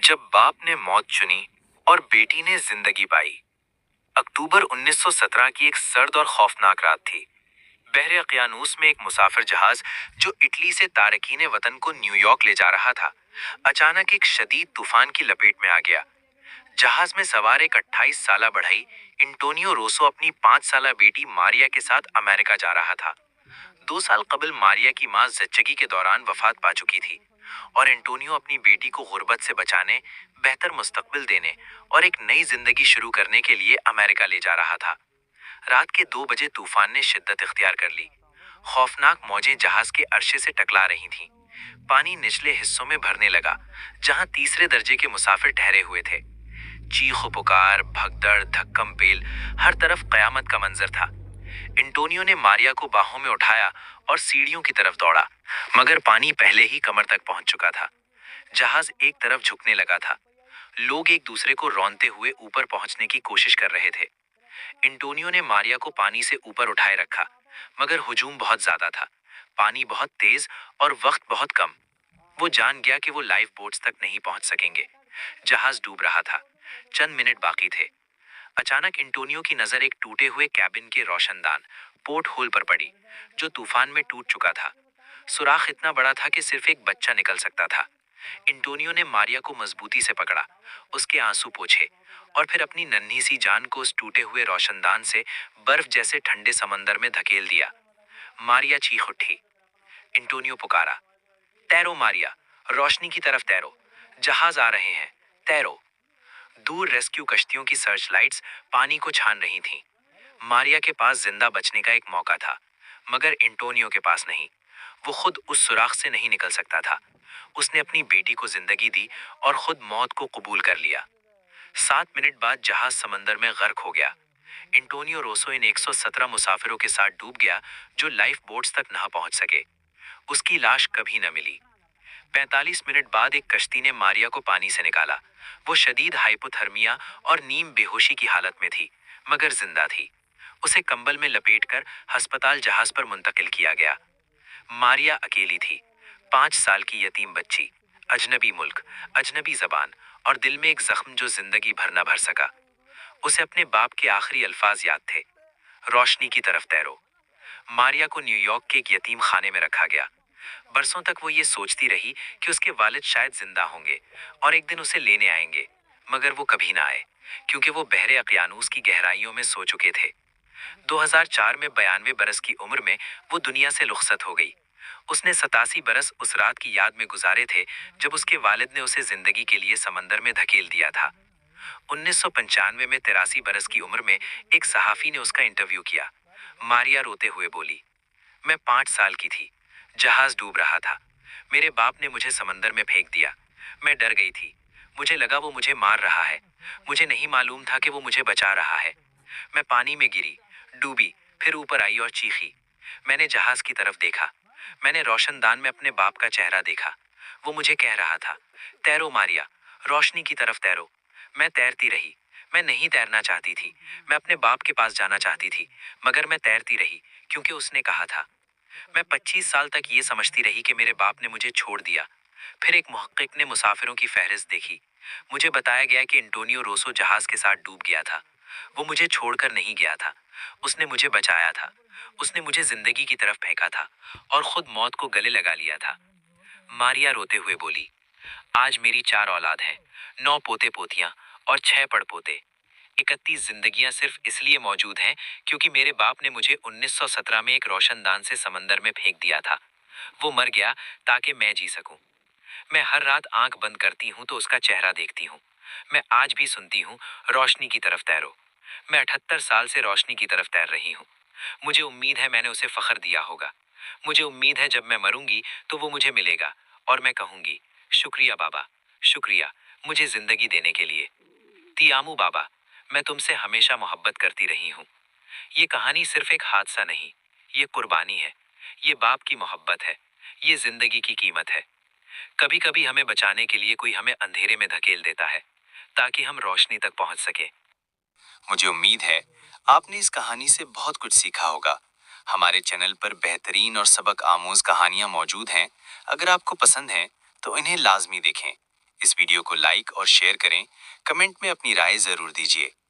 जब बाप ने मौत चुनी और बेटी ने जिंदगी पाई। अक्टूबर 1917 की एक सर्द और खौफनाक रात थी। बहरे अक़यानूस में एक मुसाफिर जहाज जो इटली से तारकीन वतन को न्यूयॉर्क ले जा रहा था, अचानक एक शदीद तूफान की लपेट में आ गया। जहाज में सवार एक 28 साला बढ़ई एंटोनियो रोसो अपनी 5 साला बेटी मारिया के साथ अमेरिका जा रहा था। 2 साल कबल मारिया की मां जच्चगी के दौरान वफात पा चुकी थी और एंटोनियो अपनी बेटी को गुर्बत से बचाने, बेहतर मुस्तकबिल देने और एक नई जिंदगी शुरू करने के लिए अमेरिका ले जा रहा था। रात के 2 बजे तूफान ने शिद्दत इख्तियार कर ली। खौफनाक मौजें जहाज के अर्शे से टकरा रही थीं। पानी निचले हिस्सों में भरने लगा, जहां तीसरे दर्जे के मुसाफिर ठहरे हुए थे। चीखो पुकार, भगदड़, धक्कम पेल, हर तरफ कयामत का मंजर था। एंटोनियो ने मारिया को बाहों में उठाया और सीढ़ियों की तरफ दौड़ा, मगर पानी पहले ही कमर तक पहुंच चुका था। जहाज एक तरफ झुकने लगा था। लोग एक दूसरे को रौंदते हुए ऊपर पहुंचने की कोशिश कर रहे थे। एंटोनियो ने मारिया को पानी से ऊपर उठाए रखा, मगर हुजूम बहुत ज्यादा था। पानी बहुत तेज और वक्त बहुत कम। वो जान गया कि वो लाइफ बोट्स तक नहीं पहुंच सकेंगे। जहाज डूब रहा था। चंद मिनट बाकी थे। अचानक एंटोनियो की नजर एक टूटे हुए कैबिन के रोशनदान पोर्ट होल पर पड़ी, जो तूफान में टूट चुका था। सुराख इतना बड़ा था कि सिर्फ एक बच्चा निकल सकता था। एंटोनियो ने मारिया को मजबूती से पकड़ा, उसके आंसू पोंछे और फिर अपनी नन्ही सी जान को उस टूटे हुए रोशनदान से बर्फ जैसे ठंडे समंदर में धकेल दिया। मारिया चीख उठी। एंटोनियो पुकारा, तैरो मारिया, रोशनी की तरफ तैरो, जहाज आ रहे हैं, तैरो। दूर रेस्क्यू कश्तियों की सर्च लाइट्स पानी को छान रही थीं। मारिया के पास जिंदा बचने का एक मौका था, मगर एंटोनियो के पास नहीं। वो खुद उस सुराख से नहीं निकल सकता था। उसने अपनी बेटी को जिंदगी दी और खुद मौत को कबूल कर लिया। 7 मिनट बाद जहाज समंदर में गर्क हो गया। एंटोनियो रोसो इन 117 मुसाफिरों के साथ डूब गया, जो लाइफ बोट्स तक न पहुंच सके। उसकी लाश कभी न मिली। 45 मिनट बाद एक कश्ती ने मारिया को पानी से निकाला। वो शदीद हाइपोथर्मिया और नीम बेहोशी की हालत में थी, मगर जिंदा थी। उसे कंबल में लपेटकर अस्पताल जहाज पर मुंतकिल किया गया। मारिया अकेली थी, 5 साल की यतीम बच्ची, अजनबी मुल्क, अजनबी जबान और दिल में एक जख्म जो जिंदगी भर न भर सका। उसे अपने बाप के आखिरी अल्फाज याद थे, रोशनी की तरफ तैरो। मारिया को न्यूयॉर्क के एक यतीम खाने में रखा गया। बरसों तक वो ये सोचती रही कि उसके वालिद शायद जिंदा होंगे और एक दिन उसे लेने आएंगे, मगर वो कभी ना आए, क्योंकि वो बहरे अक़यानूस की गहराइयों में सो चुके थे। 2004 में 92 बरस की उम्र में वो दुनिया से रुखसत हो गई। उसने 87 बरस उस रात की याद में गुजारे थे, जब उसके वालिद ने उसे जिंदगी के लिए समंदर में धकेल दिया था। 1995 में 83 बरस की उम्र में एक सहाफी ने उसका इंटरव्यू किया। मारिया रोते हुए बोली, मैं 5 साल की थी, जहाज डूब रहा था, मेरे बाप ने मुझे समंदर में फेंक दिया। मैं डर गई थी, मुझे लगा वो मुझे मार रहा है। मुझे नहीं मालूम था कि वो मुझे बचा रहा है। मैं पानी में गिरी, डूबी, फिर ऊपर आई और चीखी। मैंने जहाज की तरफ देखा। मैंने रोशनदान में अपने बाप का चेहरा देखा। वो मुझे कह रहा था, तैरो मारिया, रोशनी की तरफ तैरो। मैं तैरती रही। मैं नहीं तैरना चाहती थी। मैं अपने बाप के पास जाना चाहती थी, मगर मैं तैरती रही, क्योंकि उसने कहा था। मैं 25 साल तक ये समझती रही कि मेरे बाप ने मुझे छोड़ दिया। फिर एक मुहक्किक ने मुसाफिरों की फहरिस्त देखी। मुझे बताया गया कि एंटोनियो रोसो जहाज के साथ डूब गया था। वो मुझे छोड़कर नहीं गया था। उसने मुझे बचाया था। उसने मुझे जिंदगी की तरफ फेंका था और खुद मौत को गले लगा लिया था। मारिया रोते हुए बोली, आज मेरी 4 औलाद हैं, 9 पोते पोतियां और 6 पड़पोते। 31 जिंदगियां सिर्फ इसलिए मौजूद हैं क्योंकि मेरे बाप ने मुझे 1917 में एक रोशनदान से समंदर में फेंक दिया था। वो मर गया ताकि मैं जी सकूं। मैं हर रात आंख बंद करती हूं तो उसका चेहरा देखती हूं। मैं आज भी सुनती हूं, रोशनी की तरफ तैरो। मैं 78 साल से रोशनी की तरफ तैर रही हूं। मुझे उम्मीद है मैंने उसे फख्र दिया होगा। मुझे उम्मीद है जब मैं मरूंगी तो वो मुझे मिलेगा और मैं कहूंगी, शुक्रिया बाबा, शुक्रिया मुझे जिंदगी देने के लिए। तियामू बाबा, मैं तुमसे हमेशा मोहब्बत करती रही हूँ। ये कहानी सिर्फ एक हादसा नहीं, ये कुर्बानी है, ये बाप की मोहब्बत है, ये जिंदगी की कीमत है। कभी कभी हमें बचाने के लिए कोई हमें अंधेरे में धकेल देता है, ताकि हम रोशनी तक पहुंच सके। मुझे उम्मीद है आपने इस कहानी से बहुत कुछ सीखा होगा। हमारे चैनल पर बेहतरीन और सबक आमूज कहानियां मौजूद हैं। अगर आपको पसंद हैं तो इन्हें लाजमी देखें। اس ویڈیو کو لائک اور شیئر کریں، کمنٹ میں اپنی رائے ضرور دیجیے۔